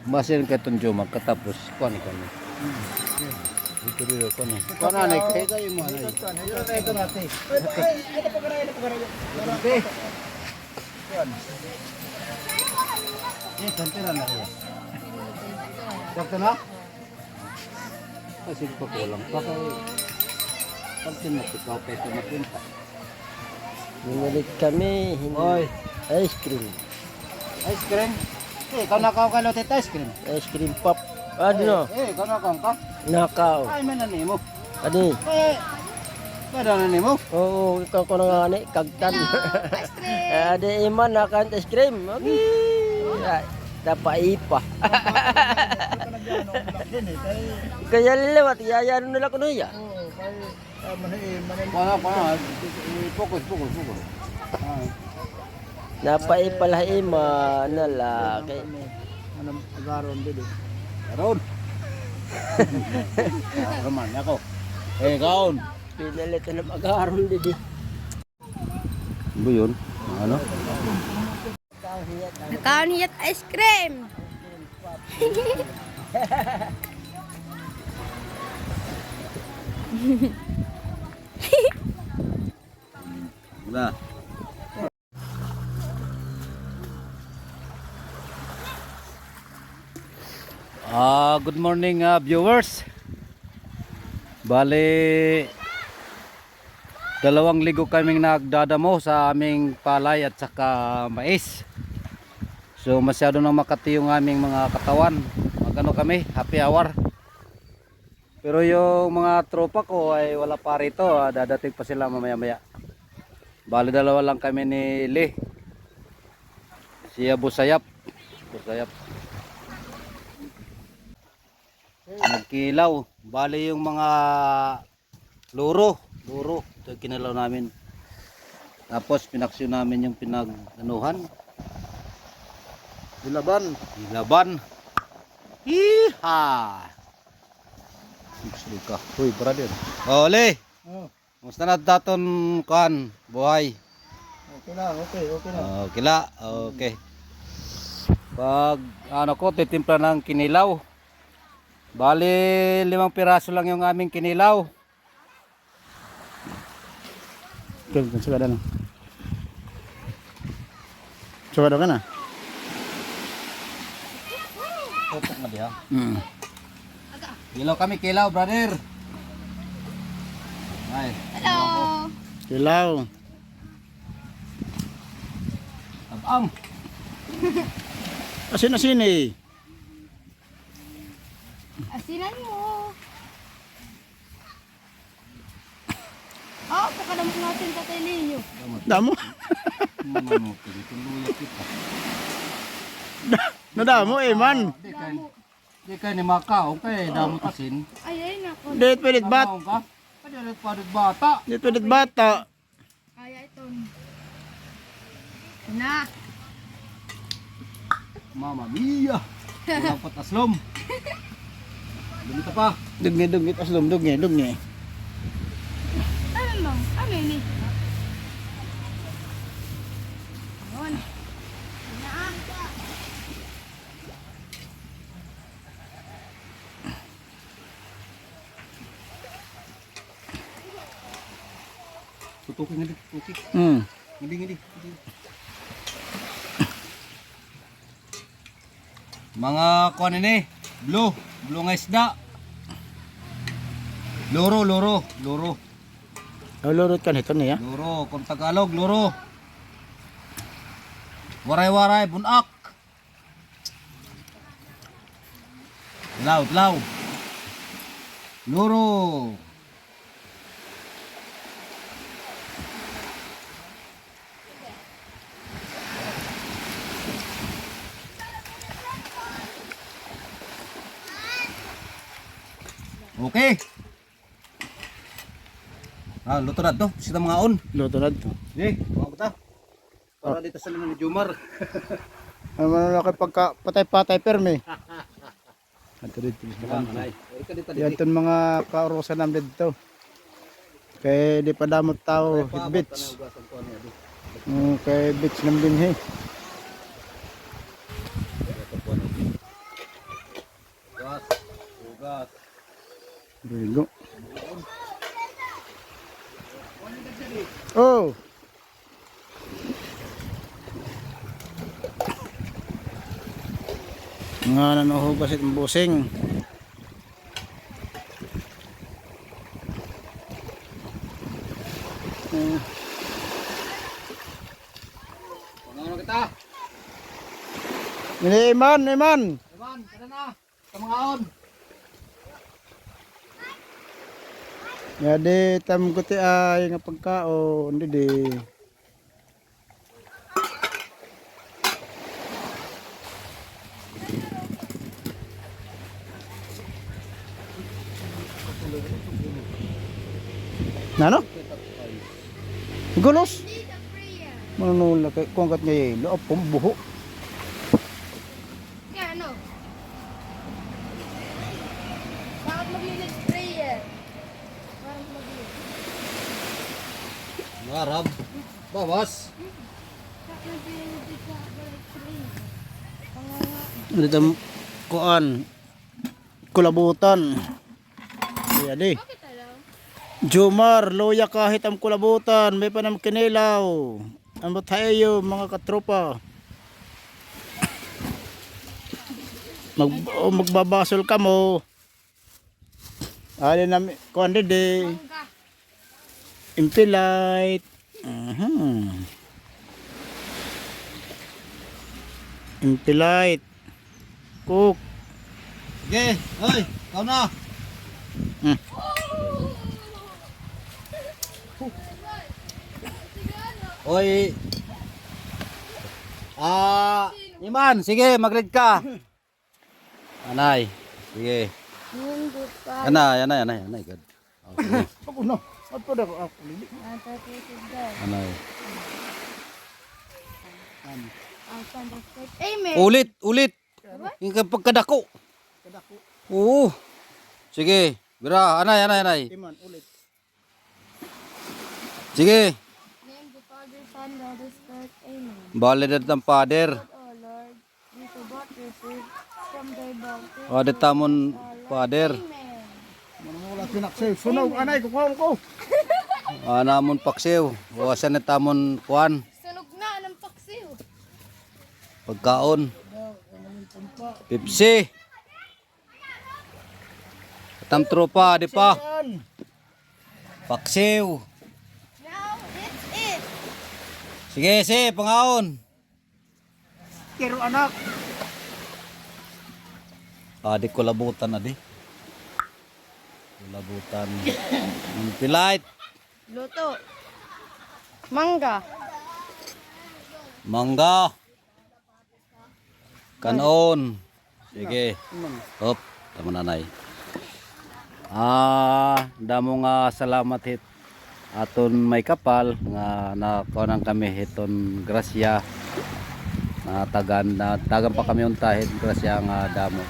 Basin ka itong Jumag katapos kuhan ka na. Ito rin ako na. Kuhan na, kaya kayo mo na. Ito natin. Tantira na kaya. Sakto na? Kasi pa kulang pa kayo. Pag tinatikaw kayo tumapunta. Bumalik kami, Oy, ice cream. ice cream? Ikaw nakaw ka lotet ice cream? Ice cream pop. Ano? Ikaw nakaw ka? Nakaw. Ay, may nanimo. Ani? Pada nanimo? Oo, ikaw ko nga ni kagtan. Ade iman nakan ice cream. Okay. Dapat ipa. Kaya lilawat, yayano nila ko ya. Pana, fokus. Dapat ipalah ima nalaki. Anong agaron dito? Agaron? Roman, ako. Gaon. Pinalit na mag-aaron didi. Ano yun? Ano? Nakauniyat ice cream. Wala. Good morning viewers. Bale 2 linggo kaming nagdadamo sa aming palay at saka mais. So masyado nang makati yung aming mga katawan. Magano kami, happy hour. Pero yung mga tropa ko ay wala pa rito, dadating pa sila mamaya-maya. Bale 2 lang kami ni Lee. Siya Busayap. Nagkilaw. Bale yung mga luro. Ito kinalaw namin. Tapos pinaksyon namin yung pinag-anuhan. Ilaban. Hiha! Gusto ka. Uy, brother. Ole! Musta na daton kan buhay? Okay na. Okay. Pag ano ko titimpla ng kinilaw. Bali 5 piraso lang yung aming kinilaw. Suka daw ka na? Tutok na diha. Kilaw kami, brother. Ay. Hello. Kilaw. Abang. Asin eh. Asinan mo. Pakadamot natin Tatay Leo. Damo. Manukin, tuluya kita. Nadamo eh man. Di kay ni Maka, okay, damo tasin. Ay, nako. Dito pwedit bat. Tamaw ka? Padet bata. Dito pwedit bata. Ay, ito. Na. Mama mia. Walang pataslom. Dumita pa. Dugi aslom dugi. Ano lang? Ano yun eh? Yun. Na. Tutukin nga di. Tutukin. Hindi. Mga kuan ini, blue nga isda. Loro. Lurut kan ito niya. Loro, kung Tagalog, loro. Waray, bunak. Tlaw. Loro. Okay. Luto na to. Sita mga on. Luto na ito. Mga bata. Para dito sa lima ni Jumar. Ano na pagka patay perme. Ato dito. Yan ton mga kaurusan namin dito. Kaya di pa damot tao beach. Kay beach ng binhi. Bigo. Oh. Nga nanuhugas itong busing. Ano kita? Ini Iman. Iman, kada na. Kamangaon. Jadi tam ko ti ay nga pagkaon di. Nano? Gulos. Manunula kay kongkat nga yelo apom buho. Kaya ano? Bakit maglinis prayer? Parang maglinis. Marab. Bawas. Bakit maglinis sa prayer? Dito kuan kulabutan. Jadi. Bakit alam? Jomar, loya kahit ang kulabutan, may panam kinilaw. Ang batayo, mga katropa. Magbabasol ka mo. Alin namin, kuhan de. Mangga. Impilite. Impilite. Cook. Sige, hoy, kau na. Hoy. Iman, sige, mag-read ka. Anay, sige. Hindi pa. Anay, good. Okay, Ako no. Ato na ako. anay. Amen. Ulit. Yung pagkadako. Oo. Sige, bira, anay. Iman, ulit. Sige. Name the Father, Son, and Holy Spirit. Amen. Balidat ng Father. Oh Lord, we forgot your food from thy bounty. Audit tamon Father. Amen. Manunula pinaksay. Sunog, anay, kukuha ko. Namon paksiw. Wawasan na tamon kuan. Sunog na ng paksiw. Pagkaon. Pepsi. Katam tropa, di pa. Paksiw. Now it's it. Sige, pangaon. Kero anak. Di kulabutan na di. Kulabutan. Pilite. Luto. Mangga. Mangga. Kanon. Sige. Hop, tama nanay. Damo nga salamat hit aton may kapal nga nakunan kami hiton grasya na tagan pa kami untahit grasya nga damo.